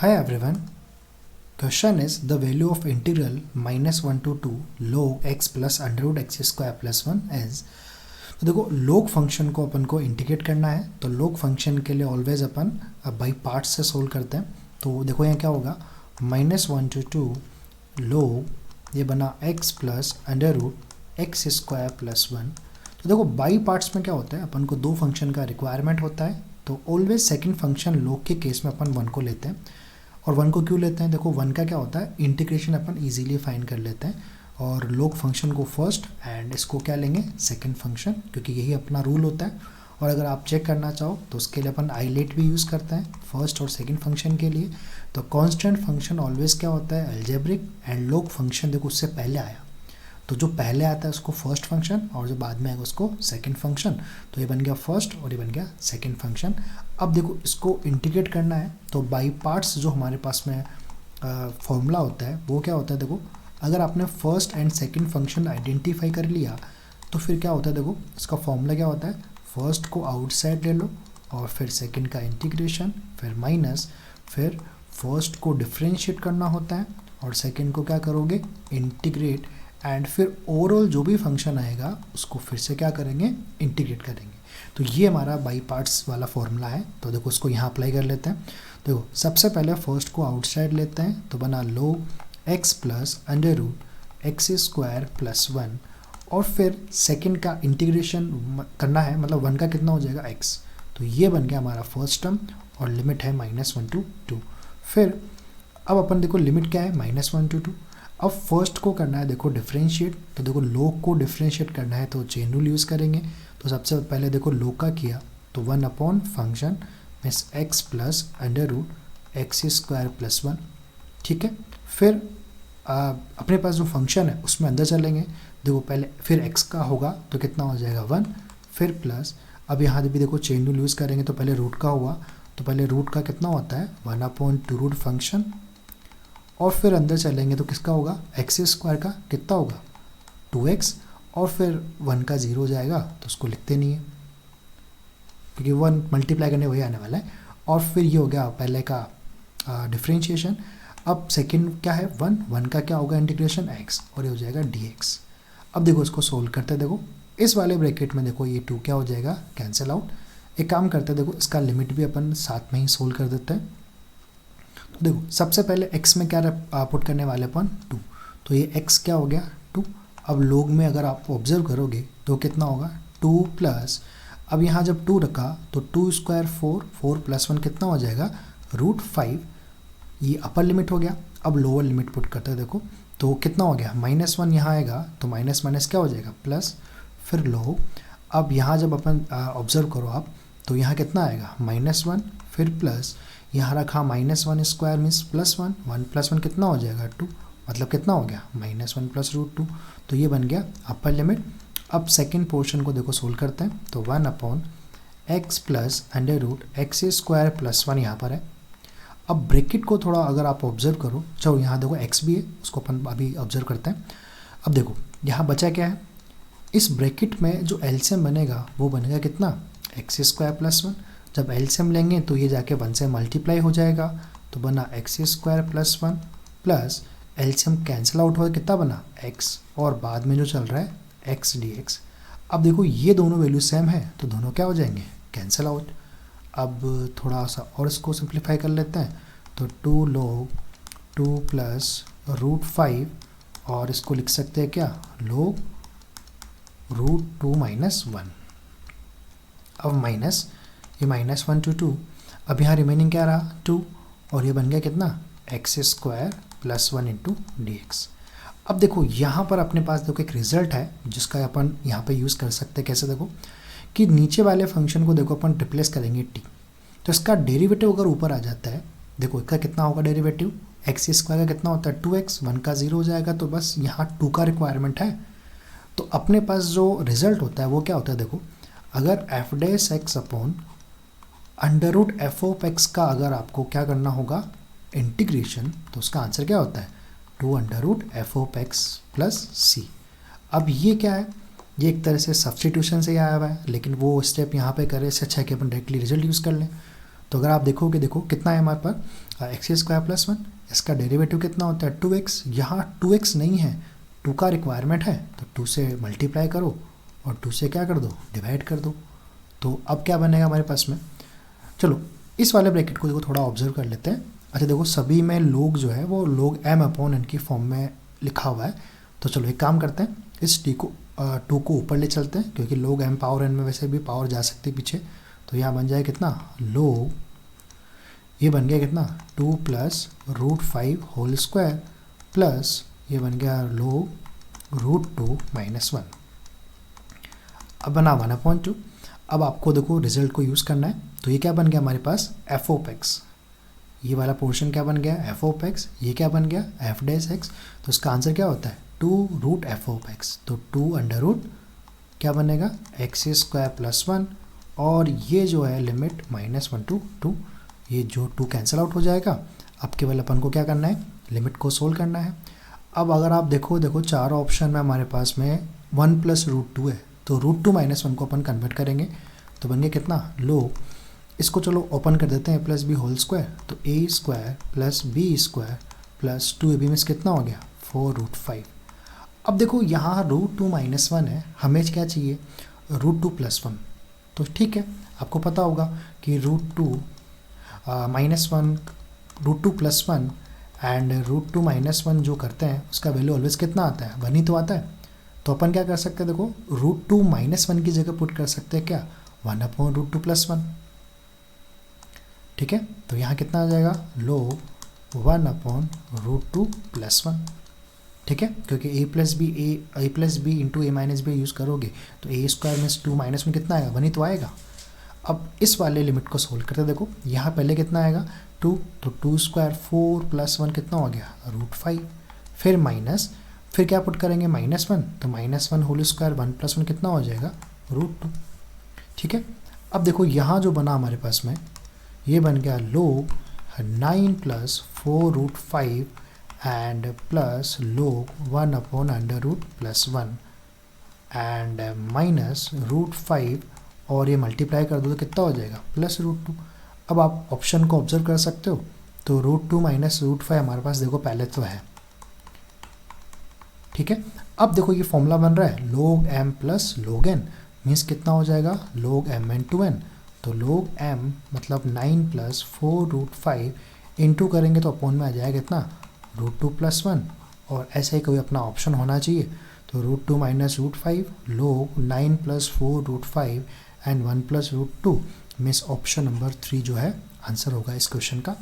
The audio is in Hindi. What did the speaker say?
Hi everyone. Question is the value of integral -1 to 2 log x plus under root x square plus 1 is। तो देखो log फंक्शन को अपन को इंटीग्रेट करना है, तो log फंक्शन के लिए ऑलवेज अपन बाई पार्ट से सोल्व करते हैं। तो देखो यहाँ क्या होगा, -1 to 2 log ये बना x plus under root x square plus 1। तो देखो बाई पार्ट्स में क्या होता है, अपन को दो फंक्शन का रिक्वायरमेंट होता है, तो ऑलवेज सेकंड फंक्शन log के केस में अपन 1 को लेते हैं। और 1 को क्यों लेते हैं, देखो 1 का क्या होता है, इंटीग्रेशन अपन इजीली फाइंड कर लेते हैं, और log फंक्शन को फर्स्ट एंड इसको क्या लेंगे सेकंड फंक्शन, क्योंकि यही अपना रूल होता है। और अगर आप चेक करना चाहो तो उसके लिए अपन आईलेट भी यूज़ करते हैं फर्स्ट और सेकंड फंक्शन के लिए। तो कांस्टेंट फंक्शन ऑलवेज क्या होता है, अलजेब्रिक, एंड log फंक्शन देखो उससे पहले आया, तो जो पहले आता है उसको फर्स्ट फंक्शन, और जो बाद में आएगा उसको सेकंड फंक्शन। तो ये बन गया फर्स्ट और ये बन गया सेकंड फंक्शन। अब देखो इसको इंटीग्रेट करना है, तो बाई पार्ट्स जो हमारे पास में फॉर्मूला होता है वो क्या होता है, देखो अगर आपने first and second function identify कर लिया तो फिर क्या होता है, देखो इसका फॉर्मूला क्या होता है, फर्स्ट को आउटसाइड ले लो और फिर सेकंड का इंटीग्रेशन, फिर माइनस, फिर फर्स्ट को डिफ्रेंशिएट करना होता है और सेकंड को क्या करोगे इंटीग्रेट, एंड फिर ओवरऑल जो भी फंक्शन आएगा उसको फिर से क्या करेंगे इंटीग्रेट करेंगे। तो ये हमारा बाई पार्ट्स वाला फॉर्मूला है। तो देखो उसको यहाँ अप्लाई कर लेते हैं। देखो सबसे पहले फर्स्ट को आउटसाइड लेते हैं, तो बना log x plus under root x square plus 1, और फिर सेकंड का इंटीग्रेशन करना है, मतलब 1 का कितना हो जाएगा x। तो ये बन गया हमारा फर्स्ट टर्म, और लिमिट है -1 to 2। फिर अब अपन देखो लिमिट क्या है, -1 to 2। अब फर्स्ट को करना है देखो डिफ्रेंशिएट, तो देखो log को डिफ्रेंशिएट करना है तो चेन रूल यूज़ करेंगे। तो सबसे पहले देखो log का किया तो 1 upon function means x plus under root x square plus 1, ठीक है। फिर अपने पास जो फंक्शन है उसमें अंदर चलेंगे, देखो पहले फिर x का होगा तो कितना हो जाएगा 1, फिर प्लस, अब यहाँ भी देखो चेन रूल यूज़ करेंगे, तो पहले रूट का हुआ, तो पहले रूट का कितना होता है 1 अपॉन 2 रूट फंक्शन, और फिर अंदर चलेंगे तो किसका होगा एक्स स्क्वायर का कितना होगा 2x, और फिर 1 का 0 हो जाएगा तो उसको लिखते नहीं है क्योंकि 1 मल्टीप्लाई करने वही आने वाला है। और फिर ये हो गया पहले का डिफ्रेंशिएशन। अब सेकंड क्या है 1 का क्या होगा इंटीग्रेशन x, और ये हो जाएगा dx। अब देखो इसको सोल्व करते हैं, देखो इस वाले ब्रैकेट में देखो ये 2 क्या हो जाएगा कैंसिल आउट। एक काम करते हैं, देखो इसका लिमिट भी अपन साथ में ही सोल्व कर देते हैं। तो देखो सबसे पहले x में क्या पुट करने वाले अपन 2, तो ये x क्या हो गया 2। अब log में अगर आप ऑब्जर्व करोगे तो कितना होगा 2 प्लस, अब यहाँ जब 2 रखा तो 2 स्क्वायर 4 प्लस 1 कितना हो जाएगा √5, ये अपर लिमिट हो गया। अब लोअर लिमिट पुट करते हैं, देखो तो कितना हो गया -1 यहाँ आएगा तो माइनस माइनस क्या हो जाएगा प्लस, फिर log। अब यहाँ जब अपन ऑब्जर्व करो आप तो यहाँ कितना आएगा -1, फिर प्लस, यहाँ रखा -1 स्क्वायर मीन्स +1, 1 प्लस 1 कितना हो जाएगा 2, मतलब कितना हो गया -1 प्लस √2। तो ये बन गया अपर लिमिट। अब सेकंड पोर्शन को देखो सोल्व करते हैं, तो 1 upon x plus under root x square plus 1 यहाँ पर है। अब ब्रैकेट को थोड़ा अगर आप ऑब्जर्व करो, चलो यहाँ देखो x भी है, उसको अपन अभी ऑब्जर्व करते हैं। अब देखो यहाँ बचा क्या है, इस ब्रैकेट में जो एलसीएम बनेगा वो बनेगा कितना एक्स स्क्वायर प्लस 1। जब एलसीएम लेंगे तो ये जाके 1 से मल्टीप्लाई हो जाएगा, तो बना x square plus 1 plus LCM cancel out हो कितना बना x, और बाद में जो चल रहा है x dx। अब देखो ये दोनों वैल्यू सेम है तो दोनों क्या हो जाएंगे कैंसिल आउट। अब थोड़ा सा और इसको सिंप्लीफाई कर लेते हैं, तो 2 log 2 प्लस √5, और इसको लिख सकते हैं क्या log √2 - 1। अब माइनस, ये -1 to 2, अब यहाँ रिमेनिंग क्या रहा 2, और ये बन गया कितना x square plus 1 into dx। अब देखो यहाँ पर अपने पास देखो एक रिजल्ट है जिसका अपन यहाँ पे यूज़ कर सकते हैं। कैसे, देखो कि नीचे वाले फंक्शन को देखो अपन रिप्लेस करेंगे t, तो इसका डेरिवेटिव अगर ऊपर आ जाता है, देखो इसका कितना होगा डेरिवेटिव एक्स स्क्वायर का कितना होता है 2x, 1 का 0 हो जाएगा, तो बस यहाँ 2 का रिक्वायरमेंट है। तो अपने पास जो रिजल्ट होता है वो क्या होता है, देखो अगर f' upon under root f(x) का अगर आपको क्या करना होगा इंटीग्रेशन, तो उसका आंसर क्या होता है 2 under root f(x) plus c। अब ये क्या है, ये एक तरह से सब्सटीट्यूशन से आया हुआ है, लेकिन वो स्टेप यहाँ पे करे इससे अच्छा है कि अपन डायरेक्टली रिजल्ट यूज़ कर लें। तो अगर आप देखोगे, देखो कितना है हमारे पास एक्स स्क्वायर प्लस वन, इसका डेरिवेटिव कितना होता है 2x, यहाँ 2x नहीं है, 2 का रिक्वायरमेंट है, तो 2 से मल्टीप्लाई करो और 2 से क्या कर दो, डिवाइड कर दो। तो अब क्या बनेगा हमारे पास में, चलो इस वाले ब्रैकेट को देखो थोड़ा ऑब्जर्व कर लेते हैं। अच्छा देखो सभी में लोग जो है वो लोग m/n की फॉर्म में लिखा हुआ है, तो चलो एक काम करते हैं, इस टू को ऊपर ले चलते हैं, क्योंकि लोग m/n में वैसे भी पावर जा सकती है पीछे, तो यहाँ बन जाए कितना लोग, ये बन गया कितना 2 प्लस √5 होल स्क्वायर प्लस ये बन गया लोग √2 - 1। अब बना 1/2। अब आपको देखो रिजल्ट को यूज़ करना है, तो ये क्या बन गया हमारे पास f(x), ये वाला पोर्शन क्या बन गया f(x), ये क्या बन गया f'(x), तो इसका आंसर क्या होता है 2√f(x), तो 2 क्या बनेगा x² + 1, और ये जो है लिमिट -1 to 2, ये जो 2 कैंसिल आउट हो जाएगा। अब केवल अपन को क्या करना है, लिमिट को सोल्व करना है। अब अगर आप देखो चार ऑप्शन में हमारे पास में 1 + √2 है, तो √2 - 1 को अपन कन्वर्ट करेंगे, तो बन गया कितना लो, इसको चलो ओपन कर देते हैं +b होल स्क्वायर, तो a² + b² + 2ab मीन्स कितना हो गया 4√5। अब देखो यहाँ √2 - 1 है, हमें क्या चाहिए √2 + 1, तो ठीक है आपको पता होगा कि √2 - 1 √2 + 1 एंड √2 - 1 जो करते हैं उसका वैल्यू ऑलवेज कितना आता है 1 ही तो आता है। तो अपन क्या कर सकते हैं, देखो √2 - 1 की जगह पुट कर सकते हैं क्या 1/√2 + 1, ठीक है। तो यहाँ कितना आ जाएगा लो 1/√2 + 1, ठीक है, क्योंकि a + b into a - b use करोगे तो a² में 2 - में कितना आएगा 1 ही तो आएगा। अब इस वाले लिमिट को सोल्व करते देखो, यहाँ पहले कितना आएगा 2, तो 2² 4 + 1 कितना हो गया √5, फिर माइनस, फिर क्या पुट करेंगे -1, तो -1 होल स्क्वायर 1 + 1 कितना हो जाएगा √2, ठीक है। अब देखो यहाँ जो बना हमारे पास में ये बन गया लोग 9 + 4√5 एंड प्लस लोग 1/√2 + 1 एंड माइनस √5, और ये मल्टीप्लाई कर दो तो कितना हो जाएगा +√2। अब आप ऑप्शन को ऑब्जर्व कर सकते हो, तो √2 - √5 हमारे पास देखो पहले तो है, ठीक है। अब देखो ये फॉर्मूला बन रहा है log m + log n means कितना हो जाएगा log m × n, तो log m मतलब 9 + 4√5 इंटू करेंगे तो अपॉन में आ जाएगा कितना √2 + 1, और ऐसा ही कोई अपना ऑप्शन होना चाहिए, तो √2 - √5 log 9 + 4√5 and 1 + √2 means option number 3 जो है आंसर होगा इस क्वेश्चन का।